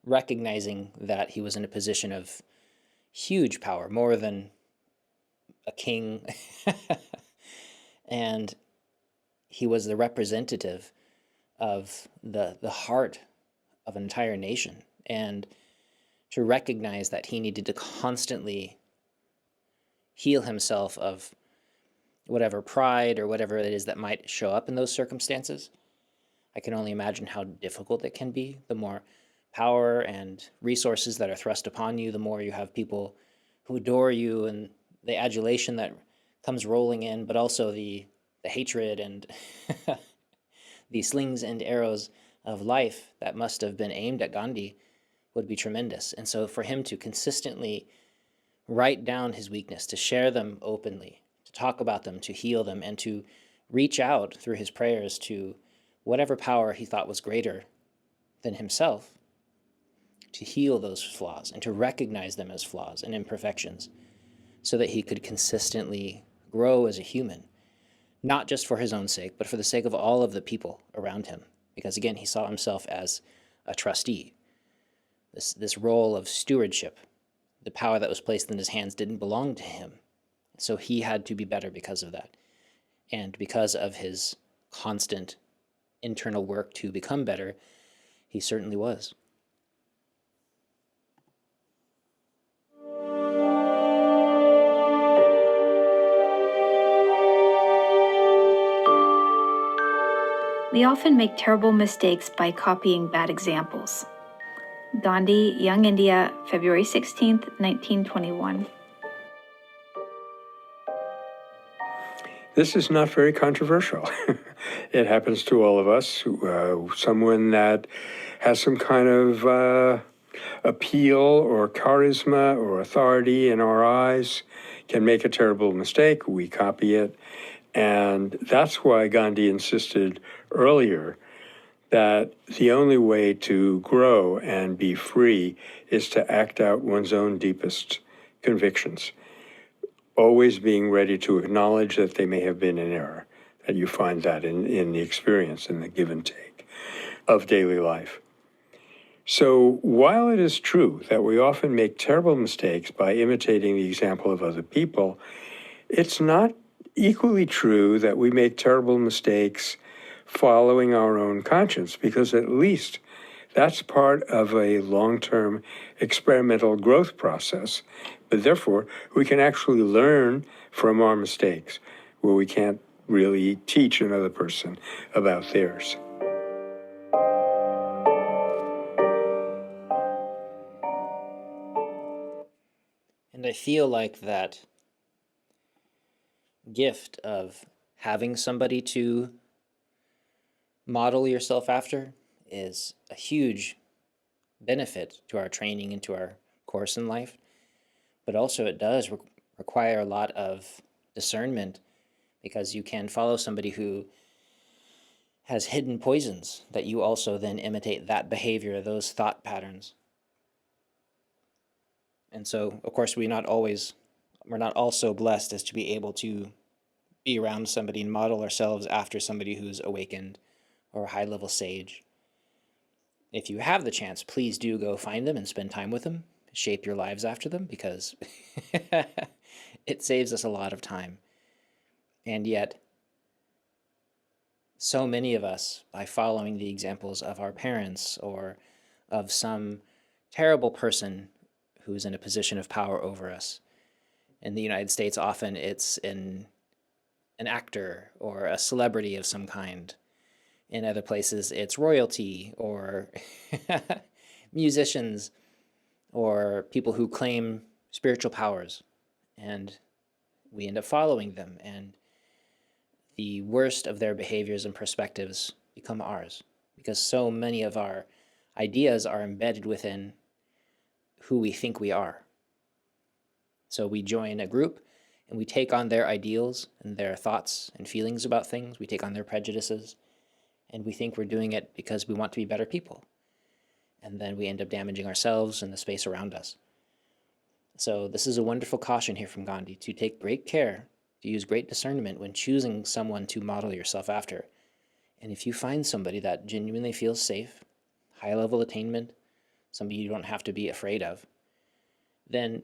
recognizing that he was in a position of huge power, more than a king, and he was the representative of the heart of an entire nation, and to recognize that he needed to constantly heal himself of whatever pride or whatever it is that might show up in those circumstances. I can only imagine how difficult it can be. The more power and resources that are thrust upon you, the more you have people who adore you, and the adulation that comes rolling in, but also the hatred and the slings and arrows of life that must have been aimed at Gandhi would be tremendous. And so for him to consistently write down his weakness, to share them openly, to talk about them, to heal them, and to reach out through his prayers to whatever power he thought was greater than himself, to heal those flaws and to recognize them as flaws and imperfections so that he could consistently grow as a human, not just for his own sake, but for the sake of all of the people around him. Because again, he saw himself as a trustee. This role of stewardship, the power that was placed in his hands didn't belong to him. So he had to be better because of that. And because of his constant internal work to become better, he certainly was. We often make terrible mistakes by copying bad examples. Gandhi, Young India, February 16th, 1921. This is not very controversial. It happens to all of us. Someone that has some kind of appeal or charisma or authority in our eyes can make a terrible mistake. We copy it. And that's why Gandhi insisted earlier that the only way to grow and be free is to act out one's own deepest convictions, always being ready to acknowledge that they may have been in error, that you find that in the experience, in the give and take of daily life. So while it is true that we often make terrible mistakes by imitating the example of other people, it's not equally true that we make terrible mistakes following our own conscience, because at least that's part of a long-term experimental growth process. But therefore, we can actually learn from our mistakes, where we can't really teach another person about theirs. And I feel like that gift of having somebody to model yourself after is a huge benefit to our training and to our course in life. But also it does require a lot of discernment, because you can follow somebody who has hidden poisons that you also then imitate that behavior, those thought patterns. And so, of course, we're not all so blessed as to be able to be around somebody and model ourselves after somebody who's awakened or a high-level sage. If you have the chance, please do go find them and spend time with them. Shape your lives after them, because it saves us a lot of time. And yet, so many of us, by following the examples of our parents or of some terrible person who's in a position of power over us, in the United States, often it's an actor or a celebrity of some kind, In other places, it's royalty or musicians or people who claim spiritual powers, and we end up following them, and the worst of their behaviors and perspectives become ours, because so many of our ideas are embedded within who we think we are. So we join a group and we take on their ideals and their thoughts and feelings about things. We take on their prejudices, and we think we're doing it because we want to be better people. And then we end up damaging ourselves and the space around us. So this is a wonderful caution here from Gandhi, to take great care, to use great discernment when choosing someone to model yourself after. And if you find somebody that genuinely feels safe, high-level attainment, somebody you don't have to be afraid of, then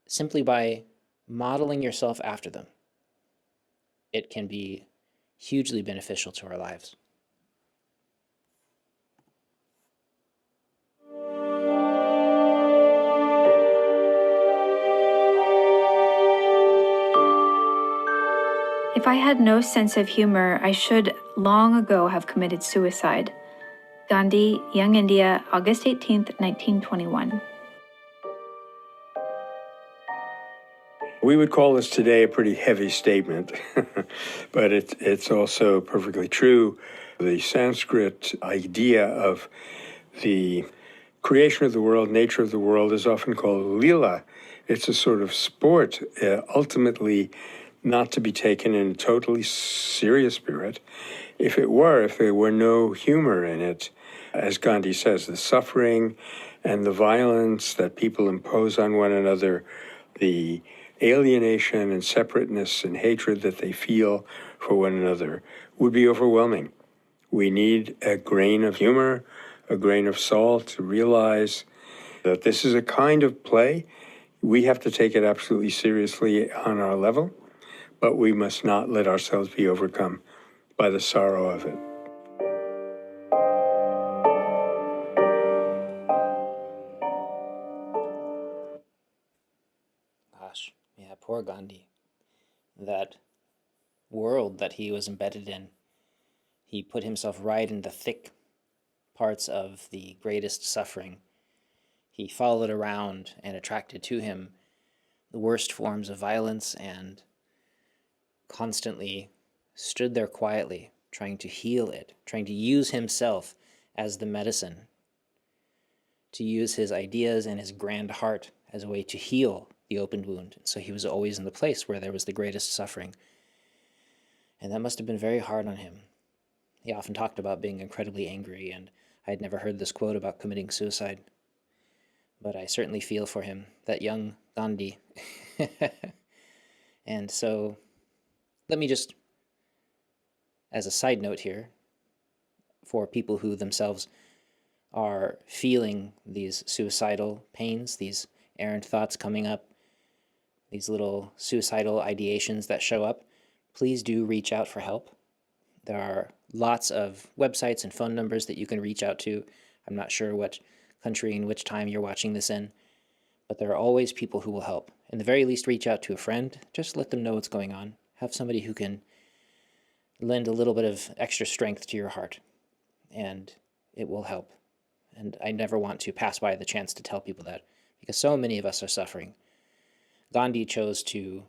simply by modeling yourself after them, it can be hugely beneficial to our lives. If I had no sense of humor, I should long ago have committed suicide. Gandhi, Young India, August 18th, 1921. We would call this today a pretty heavy statement, but it's also perfectly true. The Sanskrit idea of the creation of the world, nature of the world, is often called lila. It's a sort of sport, ultimately not to be taken in a totally serious spirit. If there were no humor in it, as Gandhi says, the suffering and the violence that people impose on one another, the alienation and separateness and hatred that they feel for one another would be overwhelming. We need a grain of humor, a grain of salt to realize that this is a kind of play. We have to take it absolutely seriously on our level, but we must not let ourselves be overcome by the sorrow of it. Gosh, yeah, poor Gandhi. That world that he was embedded in, he put himself right in the thick parts of the greatest suffering. He followed around and attracted to him the worst forms of violence, and constantly stood there quietly, trying to heal it, trying to use himself as the medicine, to use his ideas and his grand heart as a way to heal the opened wound. So he was always in the place where there was the greatest suffering. And that must have been very hard on him. He often talked about being incredibly angry, and I had never heard this quote about committing suicide. But I certainly feel for him, that young Gandhi. And so let me just, as a side note here, for people who themselves are feeling these suicidal pains, these errant thoughts coming up, these little suicidal ideations that show up, please do reach out for help. There are lots of websites and phone numbers that you can reach out to. I'm not sure what country and which time you're watching this in, but there are always people who will help. In the very least, reach out to a friend. Just let them know what's going on. Have somebody who can lend a little bit of extra strength to your heart, and it will help. And I never want to pass by the chance to tell people that, because so many of us are suffering. Gandhi chose to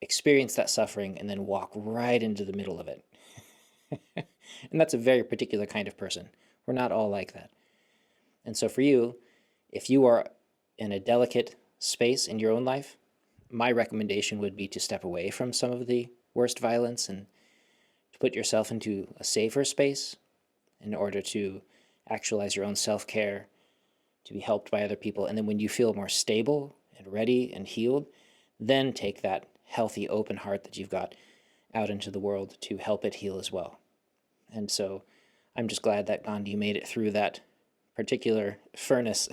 experience that suffering and then walk right into the middle of it. And that's a very particular kind of person. We're not all like that. And so for you, if you are in a delicate space in your own life, my recommendation would be to step away from some of the worst violence and to put yourself into a safer space in order to actualize your own self-care, to be helped by other people. And then when you feel more stable and ready and healed, then take that healthy, open heart that you've got out into the world to help it heal as well. And so I'm just glad that Gandhi made it through that particular furnace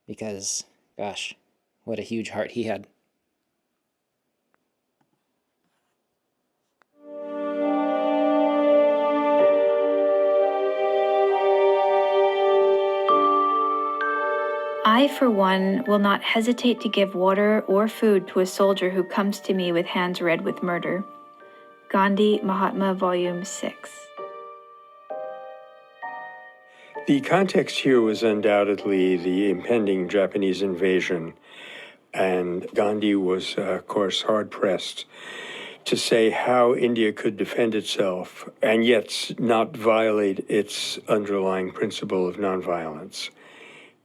because, gosh, what a huge heart he had. I, for one, will not hesitate to give water or food to a soldier who comes to me with hands red with murder. Gandhi, Mahatma, Volume 6. The context here was undoubtedly the impending Japanese invasion, and Gandhi was, of course, hard-pressed to say how India could defend itself and yet not violate its underlying principle of nonviolence.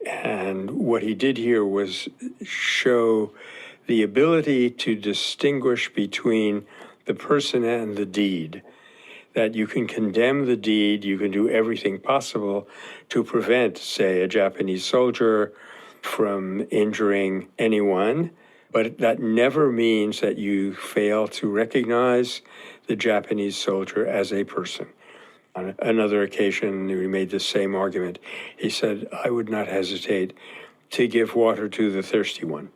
And what he did here was show the ability to distinguish between the person and the deed, that you can condemn the deed, you can do everything possible to prevent, say, a Japanese soldier from injuring anyone, but that never means that you fail to recognize the Japanese soldier as a person. On another occasion, he made the same argument. He said, I would not hesitate to give water to the thirsty one.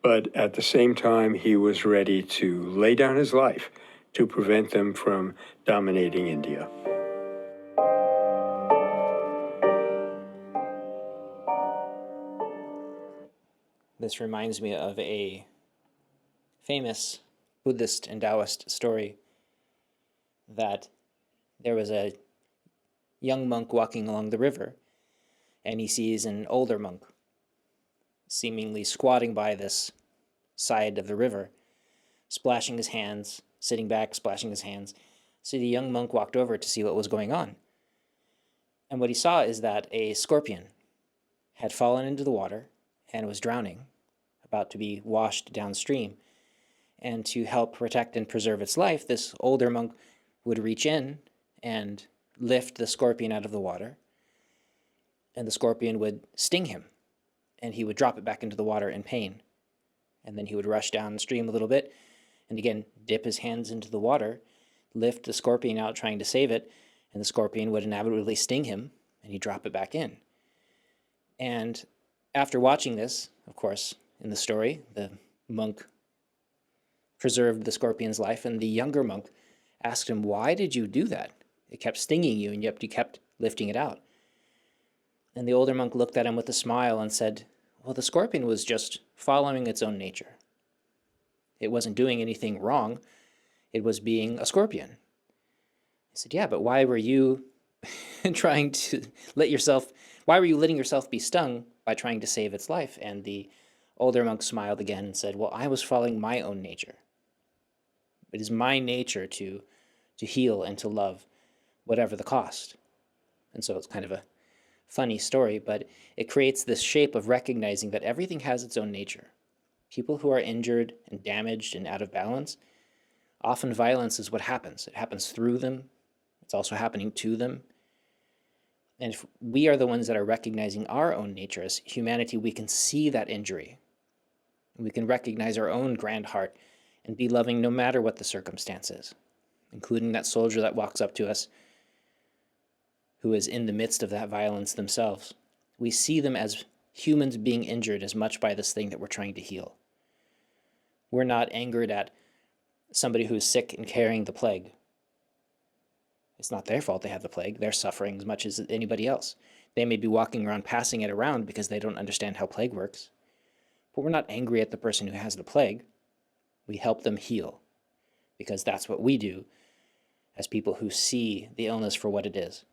But at the same time, he was ready to lay down his life to prevent them from dominating India. This reminds me of a famous Buddhist and Taoist story that there was a young monk walking along the river, and he sees an older monk seemingly squatting by this side of the river, splashing his hands, sitting back, splashing his hands. So the young monk walked over to see what was going on. And what he saw is that a scorpion had fallen into the water and was drowning, about to be washed downstream. And to help protect and preserve its life, this older monk would reach in and lift the scorpion out of the water, and the scorpion would sting him, and he would drop it back into the water in pain. And then he would rush downstream a little bit, and again, dip his hands into the water, lift the scorpion out trying to save it, and the scorpion would inevitably sting him, and he'd drop it back in. And after watching this, of course, in the story, the monk preserved the scorpion's life, and the younger monk asked him, why did you do that? It kept stinging you, and yet you kept lifting it out. And the older monk looked at him with a smile and said, well, the scorpion was just following its own nature. It wasn't doing anything wrong. It was being a scorpion. He said, yeah, but why were you letting yourself be stung by trying to save its life? And the older monk smiled again and said, well, I was following my own nature. It is my nature to heal and to love, whatever the cost. And so it's kind of a funny story, but it creates this shape of recognizing that everything has its own nature. People who are injured and damaged and out of balance, often violence is what happens. It happens through them. It's also happening to them. And if we are the ones that are recognizing our own nature as humanity, we can see that injury. We can recognize our own grand heart and be loving no matter what the circumstances, including that soldier that walks up to us who is in the midst of that violence themselves. We see them as humans being injured as much by this thing that we're trying to heal. We're not angered at somebody who's sick and carrying the plague. It's not their fault they have the plague. They're suffering as much as anybody else. They may be walking around passing it around because they don't understand how plague works. But we're not angry at the person who has the plague. We help them heal because that's what we do as people who see the illness for what it is.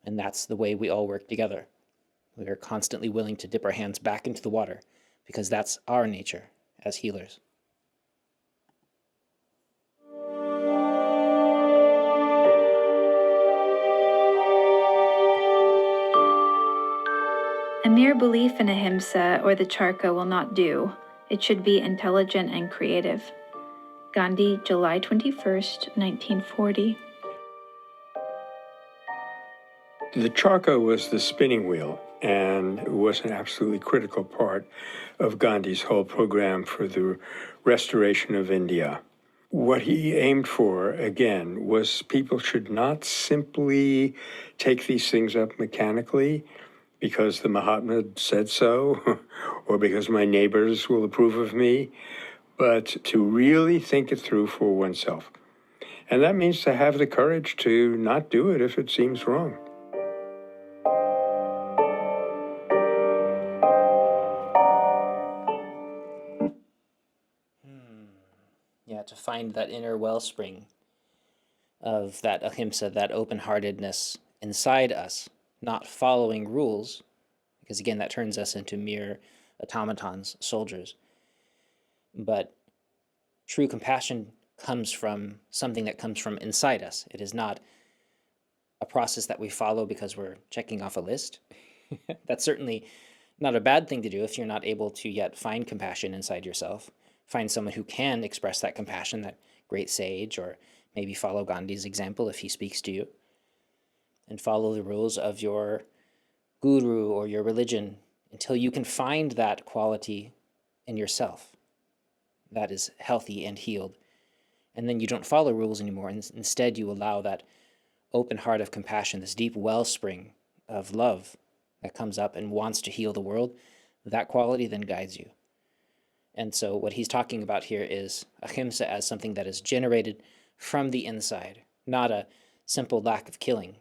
And that's the way we all work together. We are constantly willing to dip our hands back into the water because that's our nature as healers. A mere belief in ahimsa or the charka will not do. It should be intelligent and creative. Gandhi, July 21st, 1940. The charka was the spinning wheel and was an absolutely critical part of Gandhi's whole program for the restoration of India. What he aimed for, again, was people should not simply take these things up mechanically because the Mahatma said so, or because my neighbors will approve of me, but to really think it through for oneself. And that means to have the courage to not do it if it seems wrong. Yeah, to find that inner wellspring of that ahimsa, that open-heartedness, inside us, not following rules, because again, that turns us into mere automatons, soldiers. But true compassion comes from something that comes from inside us. It is not a process that we follow because we're checking off a list. That's certainly not a bad thing to do if you're not able to yet find compassion inside yourself. Find someone who can express that compassion, that great sage, or maybe follow Gandhi's example if he speaks to you. And follow the rules of your guru or your religion until you can find that quality in yourself that is healthy and healed. And then you don't follow rules anymore. And instead, you allow that open heart of compassion, this deep wellspring of love that comes up and wants to heal the world. That quality then guides you. And so what he's talking about here is ahimsa as something that is generated from the inside, not a simple lack of killing,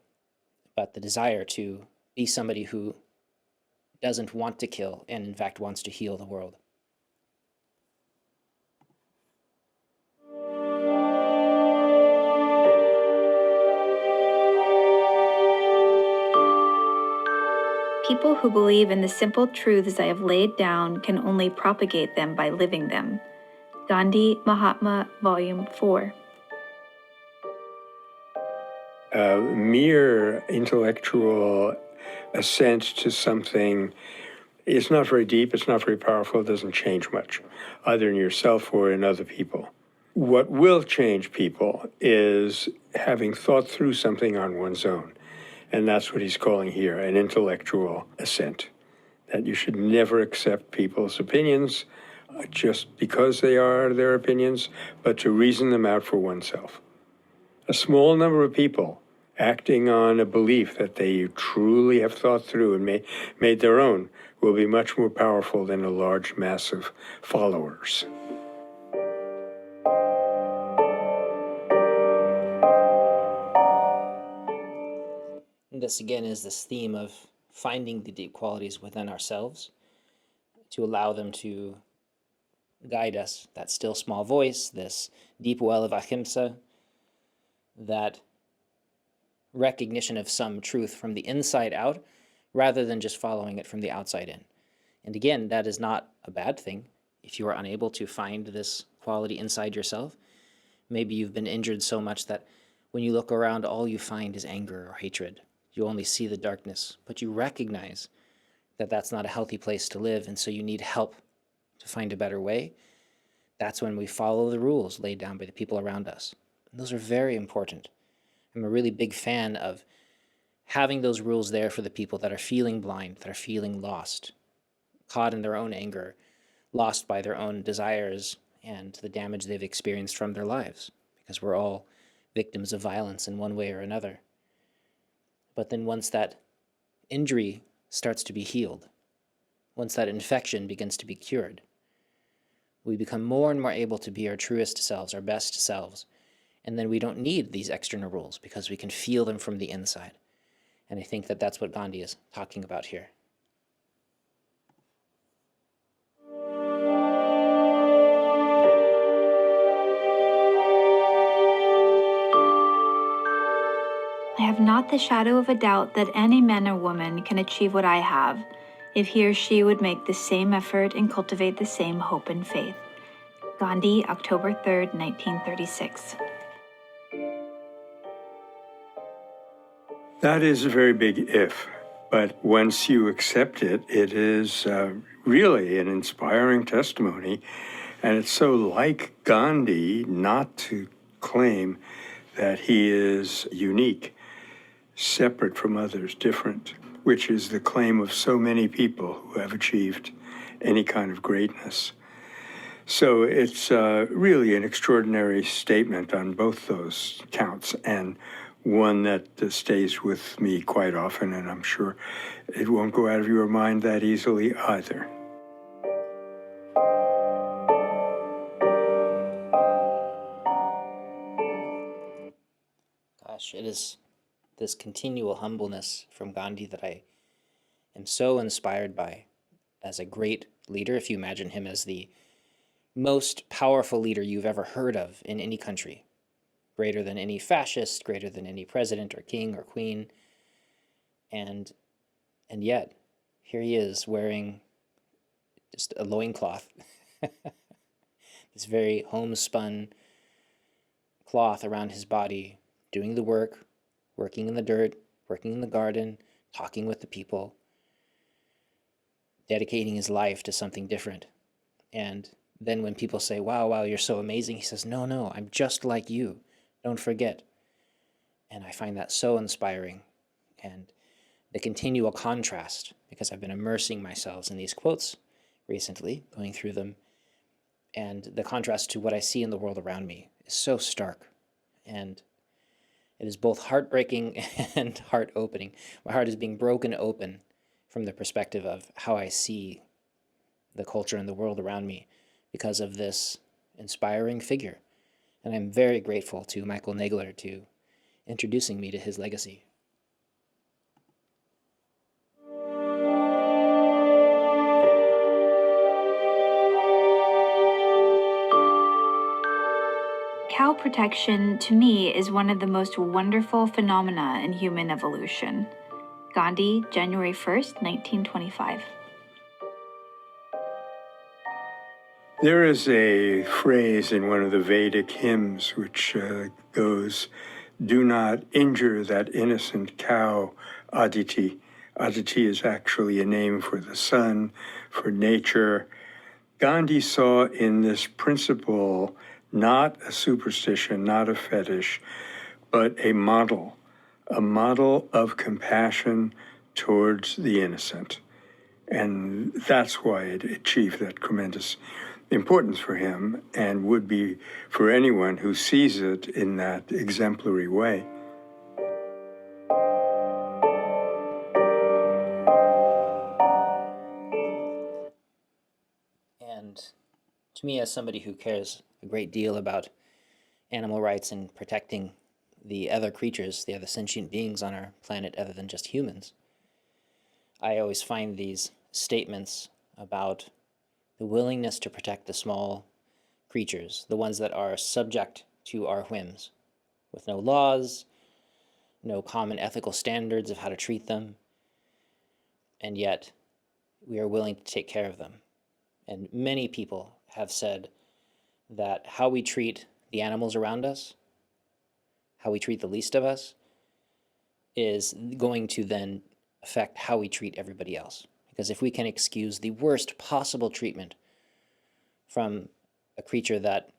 but the desire to be somebody who doesn't want to kill and in fact wants to heal the world. People who believe in the simple truths I have laid down can only propagate them by living them. Gandhi, Mahatma, Volume 4. Mere intellectual assent to something is not very deep, it's not very powerful, it doesn't change much, either in yourself or in other people. What will change people is having thought through something on one's own. And that's what he's calling here, an intellectual assent, that you should never accept people's opinions just because they are their opinions, but to reason them out for oneself. A small number of people acting on a belief that they truly have thought through and made their own will be much more powerful than a large mass of followers. This again is this theme of finding the deep qualities within ourselves to allow them to guide us, that still small voice, this deep well of ahimsa, that recognition of some truth from the inside out rather than just following it from the outside in. And again, that is not a bad thing. If you are unable to find this quality inside yourself, maybe you've been injured so much that when you look around, all you find is anger or hatred. You only see the darkness, but you recognize that that's not a healthy place to live, and so you need help to find a better way. That's when we follow the rules laid down by the people around us. And those are very important. I'm a really big fan of having those rules there for the people that are feeling blind, that are feeling lost, caught in their own anger, lost by their own desires and the damage they've experienced from their lives, because we're all victims of violence in one way or another. But then once that injury starts to be healed, once that infection begins to be cured, we become more and more able to be our truest selves, our best selves. And then we don't need these external rules because we can feel them from the inside. And I think that that's what Gandhi is talking about here. I have not the shadow of a doubt that any man or woman can achieve what I have, if he or she would make the same effort and cultivate the same hope and faith. Gandhi, October 3rd, 1936. That is a very big if, but once you accept it, it is really an inspiring testimony. And it's so like Gandhi not to claim that he is unique, separate from others, different, which is the claim of so many people who have achieved any kind of greatness. So it's really an extraordinary statement on both those counts, and one that stays with me quite often, and I'm sure it won't go out of your mind that easily either. Gosh, it is this continual humbleness from Gandhi that I am so inspired by as a great leader. If you imagine him as the most powerful leader you've ever heard of in any country, greater than any fascist, greater than any president or king or queen, And yet, here he is wearing just a loincloth, this very homespun cloth around his body, doing the work, working in the dirt, working in the garden, talking with the people, dedicating his life to something different. And then when people say, wow, you're so amazing, he says, no, I'm just like you. Don't forget. And I find that so inspiring. And the continual contrast, because I've been immersing myself in these quotes recently, going through them, and the contrast to what I see in the world around me is so stark. And it is both heartbreaking and heart-opening. My heart is being broken open from the perspective of how I see the culture and the world around me because of this inspiring figure. And I'm very grateful to Michael Nagler to introducing me to his legacy. Cow protection, to me, is one of the most wonderful phenomena in human evolution. Gandhi, January 1st, 1925. There is a phrase in one of the Vedic hymns which goes, "Do not injure that innocent cow, Aditi." Aditi is actually a name for the sun, for nature. Gandhi saw in this principle not a superstition, not a fetish, but a model of compassion towards the innocent. And that's why it achieved that tremendous importance for him and would be for anyone who sees it in that exemplary way. And to me, as somebody who cares a great deal about animal rights and protecting the other creatures, the other sentient beings on our planet other than just humans, I always find these statements about the willingness to protect the small creatures, the ones that are subject to our whims, with no laws, no common ethical standards of how to treat them, and yet we are willing to take care of them. And many people have said that how we treat the animals around us, how we treat the least of us, is going to then affect how we treat everybody else. Because if we can excuse the worst possible treatment from a creature that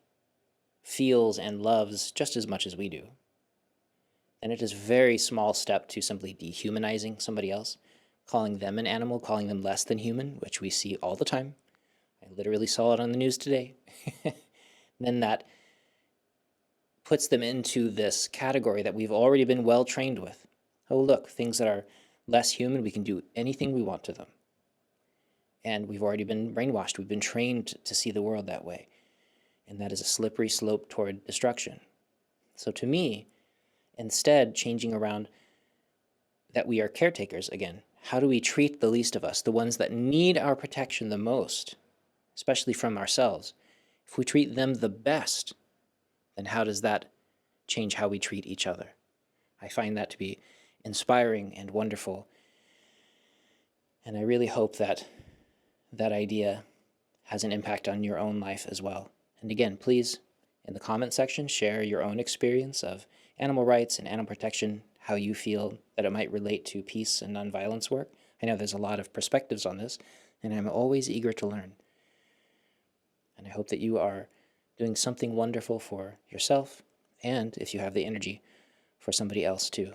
feels and loves just as much as we do, then it is a very small step to simply dehumanizing somebody else, calling them an animal, calling them less than human, which we see all the time. I literally saw it on the news today. Then that puts them into this category that we've already been well trained with. Oh, look, things that are less human, we can do anything we want to them. And we've already been brainwashed. We've been trained to see the world that way. And that is a slippery slope toward destruction. So to me, instead, changing around that we are caretakers again. How do we treat the least of us, the ones that need our protection the most, especially from ourselves? If we treat them the best, then how does that change how we treat each other? I find that to be inspiring and wonderful. And I really hope that that idea has an impact on your own life as well. And again, please, in the comment section, share your own experience of animal rights and animal protection, how you feel that it might relate to peace and nonviolence work. I know there's a lot of perspectives on this, and I'm always eager to learn. And I hope that you are doing something wonderful for yourself, and if you have the energy, for somebody else too.